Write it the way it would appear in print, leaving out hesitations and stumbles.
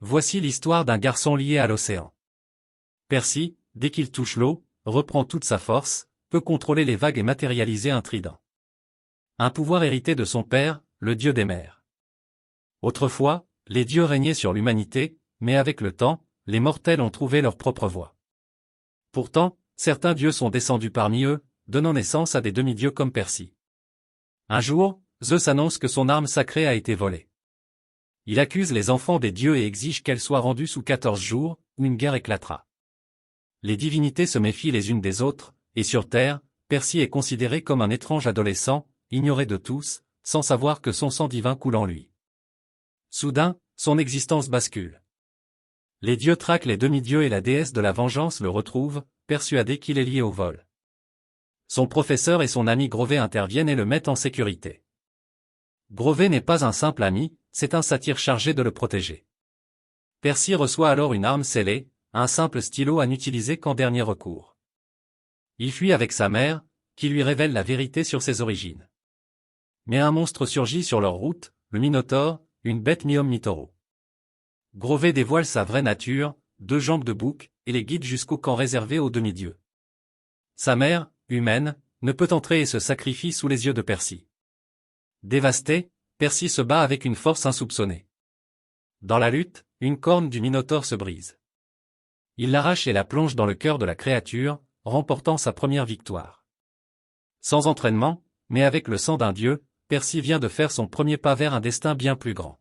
Voici l'histoire d'un garçon lié à l'océan. Percy, dès qu'il touche l'eau, reprend toute sa force, peut contrôler les vagues et matérialiser un trident. Un pouvoir hérité de son père, le dieu des mers. Autrefois, les dieux régnaient sur l'humanité, mais avec le temps, les mortels ont trouvé leur propre voie. Pourtant, certains dieux sont descendus parmi eux, donnant naissance à des demi-dieux comme Percy. Un jour, Zeus annonce que son arme sacrée a été volée. Il accuse les enfants des dieux et exige qu'elle soit rendue sous 14 jours, où une guerre éclatera. Les divinités se méfient les unes des autres, et sur Terre, Percy est considéré comme un étrange adolescent, ignoré de tous, sans savoir que son sang divin coule en lui. Soudain, son existence bascule. Les dieux traquent les demi-dieux et la déesse de la vengeance le retrouve, persuadé qu'il est lié au vol. Son professeur et son ami Grover interviennent et le mettent en sécurité. Grover n'est pas un simple ami, c'est un satyre chargé de le protéger. Percy reçoit alors une arme scellée, un simple stylo à n'utiliser qu'en dernier recours. Il fuit avec sa mère, qui lui révèle la vérité sur ses origines. Mais un monstre surgit sur leur route, le Minotaure, une bête mi-homme mi-taureau. Grover dévoile sa vraie nature, 2 jambes de bouc, et les guide jusqu'au camp réservé aux demi-dieux. Sa mère, humaine, ne peut entrer et se sacrifie sous les yeux de Percy. Dévasté, Percy se bat avec une force insoupçonnée. Dans la lutte, une corne du Minotaure se brise. Il l'arrache et la plonge dans le cœur de la créature, remportant sa première victoire. Sans entraînement, mais avec le sang d'un dieu, Percy vient de faire son premier pas vers un destin bien plus grand.